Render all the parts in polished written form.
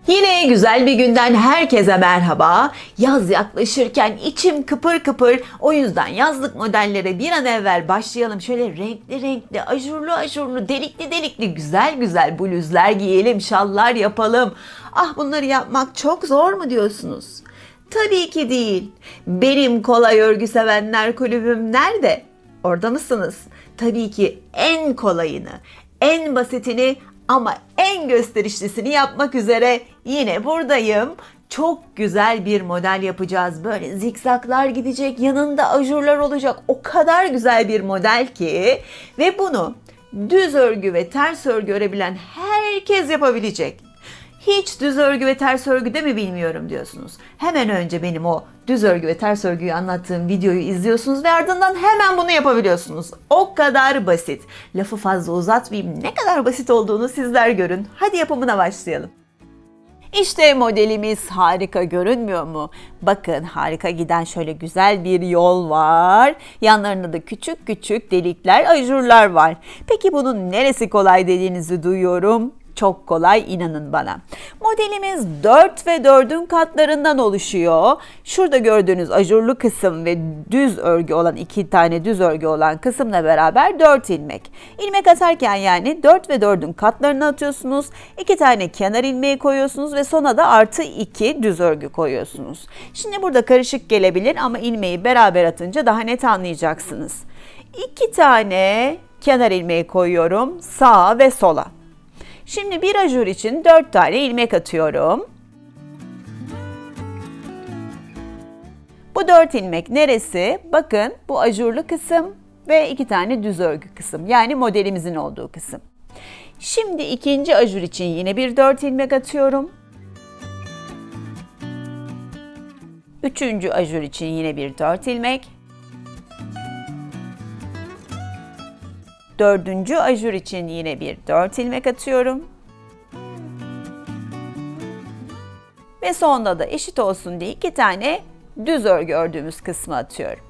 Yine güzel bir günden herkese merhaba. Yaz yaklaşırken içim kıpır kıpır. O yüzden yazlık modellere bir an evvel başlayalım. Şöyle renkli renkli, ajurlu, delikli delikli, güzel güzel bluzlar giyelim, şallar yapalım. Ah, bunları yapmak çok zor mu diyorsunuz? Tabii ki değil. Benim kolay örgü sevenler kulübüm nerede? Orada mısınız? Tabii ki en kolayını, en basitini ama en gösterişlisini yapmak üzere yine buradayım. Çok güzel bir model yapacağız. Böyle zikzaklar gidecek, yanında ajurlar olacak. O kadar güzel bir model ki ve bunu düz örgü ve ters örgü örebilen herkes yapabilecek. Hiç düz örgü ve ters örgü de mi bilmiyorum diyorsunuz. Hemen önce benim o düz örgü ve ters örgüyü anlattığım videoyu izliyorsunuz ve ardından hemen bunu yapabiliyorsunuz. O kadar basit. Lafı fazla uzatmayayım. Ne kadar basit olduğunu sizler görün. Hadi yapımına başlayalım. İşte modelimiz harika görünmüyor mu? Bakın, harika giden şöyle güzel bir yol var. Yanlarında da küçük küçük delikler, ajurlar var. Peki bunun neresi kolay dediğinizi duyuyorum. Çok kolay, inanın bana. Modelimiz 4 ve 4'ün katlarından oluşuyor. Şurada gördüğünüz ajurlu kısım ve düz örgü olan, 2 tane düz örgü olan kısımla beraber 4 ilmek. İlmek atarken yani 4 ve 4'ün katlarını atıyorsunuz. 2 tane kenar ilmeği koyuyorsunuz ve sona da artı 2 düz örgü koyuyorsunuz. Şimdi burada karışık gelebilir ama ilmeği beraber atınca daha net anlayacaksınız. 2 tane kenar ilmeği koyuyorum sağa ve sola. Şimdi bir ajur için 4 tane ilmek atıyorum. Bu 4 ilmek neresi? Bakın, bu ajurlu kısım ve 2 tane düz örgü kısım. Yani modelimizin olduğu kısım. Şimdi ikinci ajur için yine bir 4 ilmek atıyorum. Üçüncü ajur için yine bir 4 ilmek. Dördüncü ajur için yine bir 4 ilmek atıyorum. Ve sonunda da eşit olsun diye 2 tane düz örgü ördüğümüz kısmı atıyorum.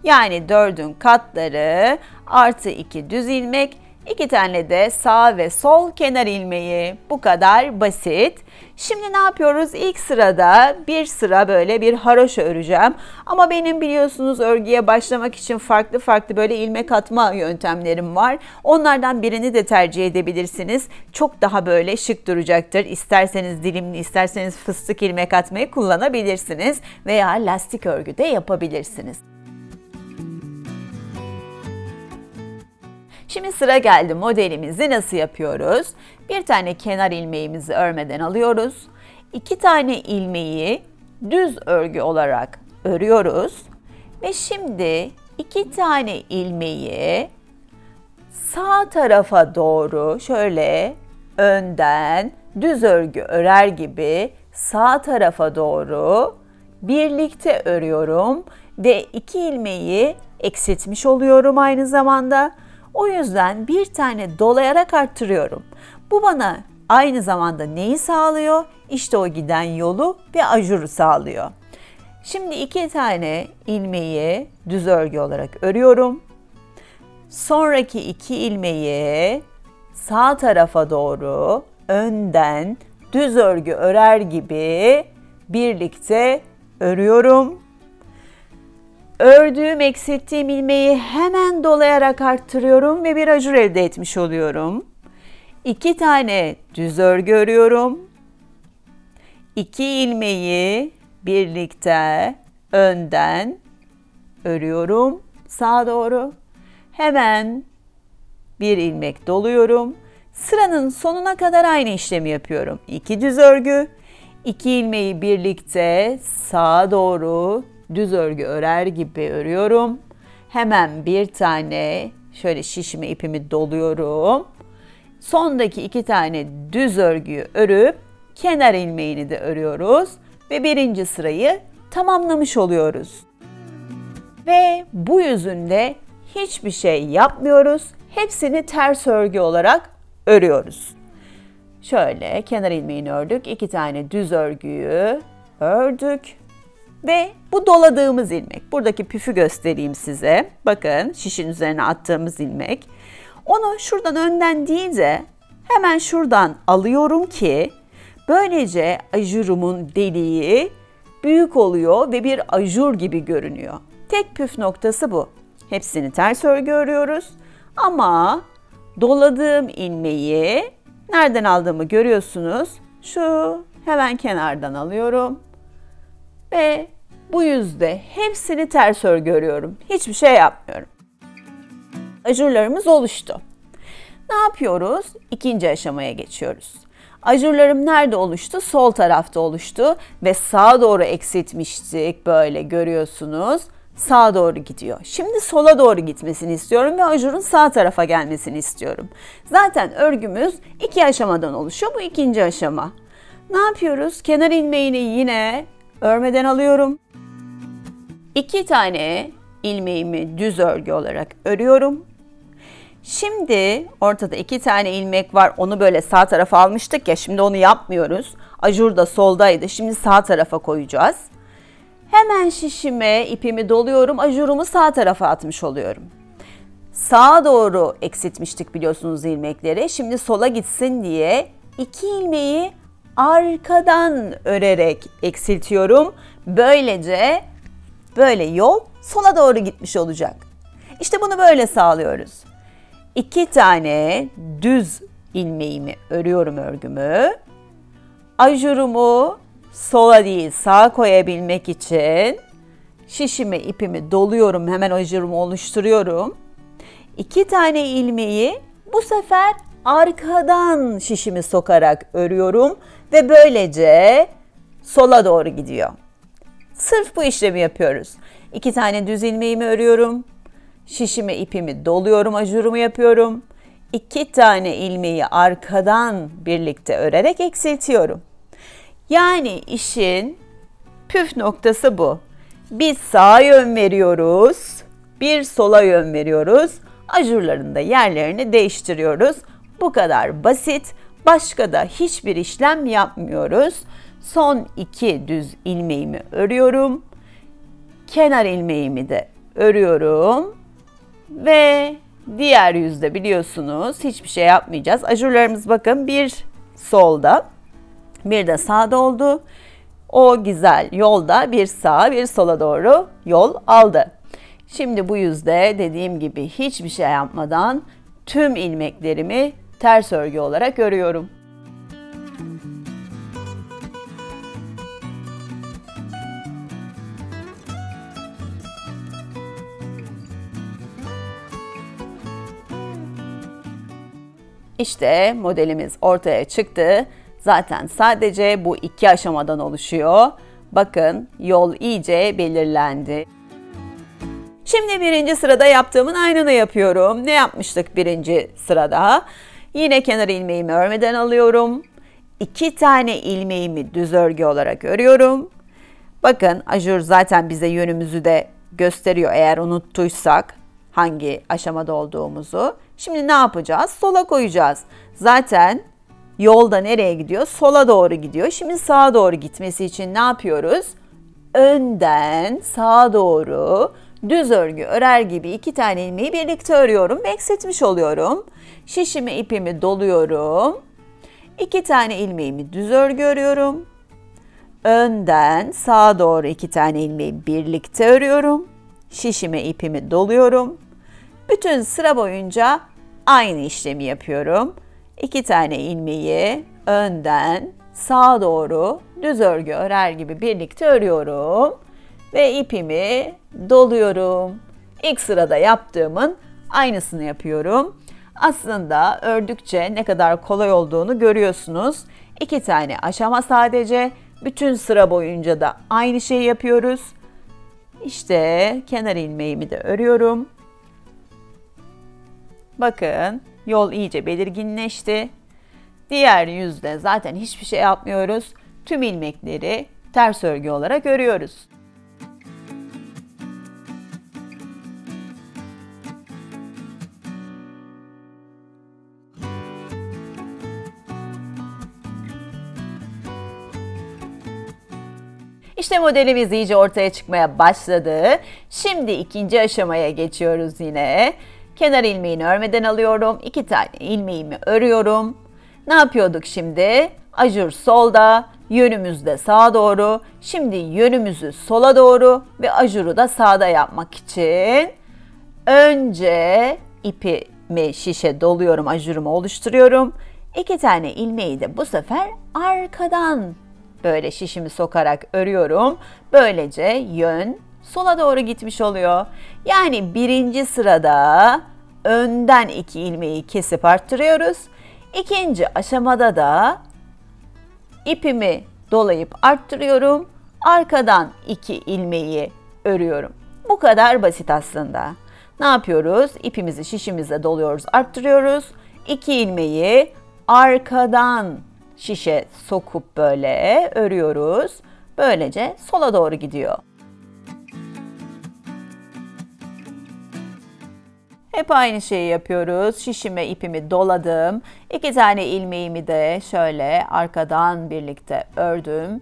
Yani 4'ün katları artı 2 düz ilmek, 2 tane de sağ ve sol kenar ilmeği. Bu kadar basit. Şimdi ne yapıyoruz? İlk sırada bir sıra böyle bir haroşa öreceğim. Ama benim biliyorsunuz örgüye başlamak için farklı böyle ilmek atma yöntemlerim var. Onlardan birini de tercih edebilirsiniz. Çok daha böyle şık duracaktır. İsterseniz dilimli, isterseniz fıstık ilmek atmayı kullanabilirsiniz. Veya lastik örgü de yapabilirsiniz. Şimdi sıra geldi, modelimizi nasıl yapıyoruz? Bir tane kenar ilmeğimizi örmeden alıyoruz. 2 tane ilmeği düz örgü olarak örüyoruz. Ve şimdi 2 tane ilmeği sağ tarafa doğru şöyle önden düz örgü örer gibi sağ tarafa doğru birlikte örüyorum. Ve 2 ilmeği eksiltmiş oluyorum aynı zamanda. O yüzden bir tane dolayarak arttırıyorum. Bu bana aynı zamanda neyi sağlıyor? İşte o giden yolu ve ajuru sağlıyor. Şimdi 2 tane ilmeği düz örgü olarak örüyorum. Sonraki 2 ilmeği sağ tarafa doğru önden düz örgü örer gibi birlikte örüyorum. Ördüğüm, eksilttiğim ilmeği hemen dolayarak arttırıyorum ve bir ajur elde etmiş oluyorum. 2 tane düz örgü örüyorum. 2 ilmeği birlikte önden örüyorum sağa doğru. Hemen bir ilmek doluyorum. Sıranın sonuna kadar aynı işlemi yapıyorum. 2 düz örgü, 2 ilmeği birlikte sağa doğru düz örgü örer gibi örüyorum. Hemen bir tane şöyle şişime ipimi doluyorum. Sondaki 2 tane düz örgüyü örüp kenar ilmeğini de örüyoruz ve birinci sırayı tamamlamış oluyoruz. Ve bu yüzünde hiçbir şey yapmıyoruz. Hepsini ters örgü olarak örüyoruz. Şöyle kenar ilmeğini ördük, 2 tane düz örgüyü ördük. Ve bu doladığımız ilmek. Buradaki püfü göstereyim size. Bakın, şişin üzerine attığımız ilmek. Onu şuradan önden değil de hemen şuradan alıyorum ki Böylece ajurumun deliği büyük oluyor ve bir ajur gibi görünüyor. Tek püf noktası bu. Hepsini ters örgü örüyoruz ama doladığım ilmeği nereden aldığımı görüyorsunuz. Şu hemen kenardan alıyorum ve bu yüzde hepsini ters örgü örüyorum. Hiçbir şey yapmıyorum. Ajurlarımız oluştu. Ne yapıyoruz? İkinci aşamaya geçiyoruz. Ajurlarım nerede oluştu? Sol tarafta oluştu ve sağa doğru eksiltmiştik. Böyle görüyorsunuz. Sağa doğru gidiyor. Şimdi sola doğru gitmesini istiyorum ve ajurun sağ tarafa gelmesini istiyorum. Zaten örgümüz 2 aşamadan oluşuyor. Bu ikinci aşama. Ne yapıyoruz? Kenar ilmeğini yine örmeden alıyorum. 2 tane ilmeğimi düz örgü olarak örüyorum. Şimdi ortada 2 tane ilmek var. Onu böyle sağ tarafa almıştık ya. Şimdi onu yapmıyoruz. Ajur da soldaydı. Şimdi sağ tarafa koyacağız. Hemen şişime ipimi doluyorum. Ajurumu sağ tarafa atmış oluyorum. Sağa doğru eksiltmiştik biliyorsunuz ilmekleri. Şimdi sola gitsin diye 2 ilmeği arkadan örerek eksiltiyorum. Böylece böyle yol sola doğru gitmiş olacak. İşte bunu böyle sağlıyoruz. 2 tane düz ilmeğimi örüyorum örgümü. Ajurumu sola değil sağa koyabilmek için şişime ipimi doluyorum. Hemen ajurumu oluşturuyorum. 2 tane ilmeği bu sefer arkadan şişimi sokarak örüyorum ve böylece sola doğru gidiyor. Sırf bu işlemi yapıyoruz. 2 tane düz ilmeğimi örüyorum. Şişime ipimi doluyorum, ajurumu yapıyorum. 2 tane ilmeği arkadan birlikte örerek eksiltiyorum. Yani işin püf noktası bu. Biz sağa yön veriyoruz, bir sola yön veriyoruz. Ajurların da yerlerini değiştiriyoruz. Bu kadar basit. Başka da hiçbir işlem yapmıyoruz. Son 2 düz ilmeğimi örüyorum. Kenar ilmeğimi de örüyorum. Ve diğer yüzde biliyorsunuz hiçbir şey yapmayacağız. Ajurlarımız bakın bir solda, bir de sağda oldu. O güzel yolda bir sağa bir sola doğru yol aldı. Şimdi bu yüzde dediğim gibi hiçbir şey yapmadan tüm ilmeklerimi ters örgü olarak örüyorum. İşte modelimiz ortaya çıktı. Zaten sadece bu 2 aşamadan oluşuyor. Bakın yol iyice belirlendi. Şimdi birinci sırada yaptığımın aynını yapıyorum. Ne yapmıştık birinci sırada? Yine kenar ilmeğimi örmeden alıyorum. 2 tane ilmeğimi düz örgü olarak örüyorum. Bakın ajur zaten bize yönümüzü de gösteriyor eğer unuttuysak hangi aşamada olduğumuzu. Şimdi ne yapacağız? Sola koyacağız. Zaten yolda nereye gidiyor? Sola doğru gidiyor. Şimdi sağa doğru gitmesi için ne yapıyoruz? Önden sağa doğru düz örgü örer gibi 2 tane ilmeği birlikte örüyorum ve eksiltmiş oluyorum. Şişime ipimi doluyorum. 2 tane ilmeğimi düz örgü örüyorum. Önden sağa doğru 2 tane ilmeği birlikte örüyorum. Şişime ipimi doluyorum. Bütün sıra boyunca aynı işlemi yapıyorum. 2 tane ilmeği önden sağa doğru düz örgü örer gibi birlikte örüyorum ve ipimi doluyorum. İlk sırada yaptığımın aynısını yapıyorum. Aslında ördükçe ne kadar kolay olduğunu görüyorsunuz. 2 tane aşama sadece. Bütün sıra boyunca da aynı şeyi yapıyoruz. İşte kenar ilmeğimi de örüyorum. Bakın yol iyice belirginleşti. Diğer yüzde zaten hiçbir şey yapmıyoruz. Tüm ilmekleri ters örgü olarak örüyoruz. İşte modelimiz iyice ortaya çıkmaya başladı. Şimdi ikinci aşamaya geçiyoruz yine. Kenar ilmeğini örmeden alıyorum. 2 tane ilmeğimi örüyorum. Ne yapıyorduk şimdi? Ajur solda, yönümüz de sağa doğru. Şimdi yönümüzü sola doğru ve ajuru da sağda yapmak için önce ipimi şişe doluyorum, ajurumu oluşturuyorum. 2 tane ilmeği de bu sefer arkadan böyle şişimi sokarak örüyorum. Böylece yön sola doğru gitmiş oluyor. Yani birinci sırada önden 2 ilmeği kesip arttırıyoruz. İkinci aşamada da ipimi dolayıp arttırıyorum. Arkadan 2 ilmeği örüyorum. Bu kadar basit aslında. Ne yapıyoruz? İpimizi şişimize doluyoruz, arttırıyoruz. 2 ilmeği arkadan şişe sokup böyle örüyoruz. Böylece sola doğru gidiyor. Hep aynı şeyi yapıyoruz. Şişime ipimi doladım. 2 tane ilmeğimi de şöyle arkadan birlikte ördüm.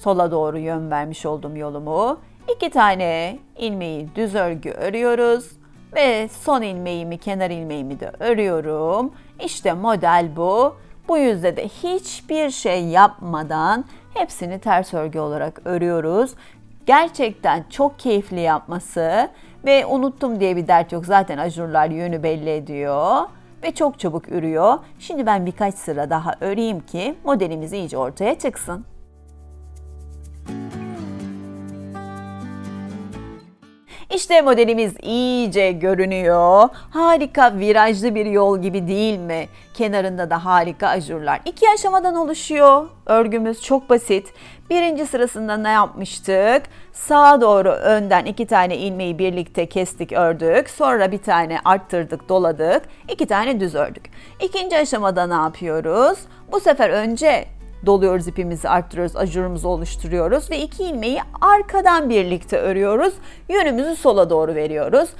Sola doğru yön vermiş oldum yolumu. 2 tane ilmeği düz örgü örüyoruz. Ve son ilmeğimi, kenar ilmeğimi de örüyorum. İşte model bu. Bu yüzde de hiçbir şey yapmadan hepsini ters örgü olarak örüyoruz. Gerçekten çok keyifli yapması ve unuttum diye bir dert yok. Zaten ajurlar yönü belli ediyor ve çok çabuk ürüyor. Şimdi ben birkaç sıra daha öreyim ki modelimiz iyice ortaya çıksın. İşte modelimiz iyice görünüyor. Harika virajlı bir yol gibi değil mi? Kenarında da harika ajurlar. 2 aşamadan oluşuyor. Örgümüz çok basit. Birinci sırasında ne yapmıştık? Sağa doğru önden 2 tane ilmeği birlikte kestik, ördük. Sonra bir tane arttırdık, doladık. 2 tane düz ördük. İkinci aşamada ne yapıyoruz? Bu sefer önce doluyoruz ipimizi, arttırıyoruz, ajurumuzu oluşturuyoruz ve 2 ilmeği arkadan birlikte örüyoruz. Yönümüzü sola doğru veriyoruz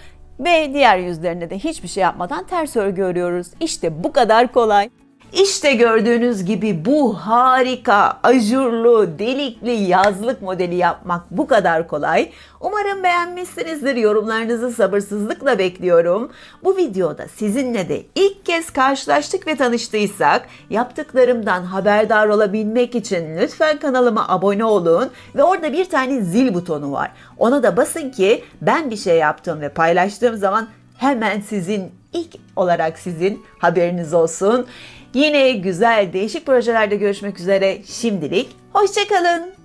ve diğer yüzlerine de hiçbir şey yapmadan ters örgü örüyoruz. İşte bu kadar kolay. İşte gördüğünüz gibi bu harika, ajurlu, delikli yazlık modeli yapmak bu kadar kolay. Umarım beğenmişsinizdir. Yorumlarınızı sabırsızlıkla bekliyorum. Bu videoda sizinle de ilk kez karşılaştık ve tanıştıysak yaptıklarımdan haberdar olabilmek için lütfen kanalıma abone olun ve orada bir tane zil butonu var. Ona da basın ki ben bir şey yaptığım ve paylaştığım zaman hemen ilk olarak sizin haberiniz olsun. Yine güzel, değişik projelerde görüşmek üzere. Şimdilik hoşça kalın.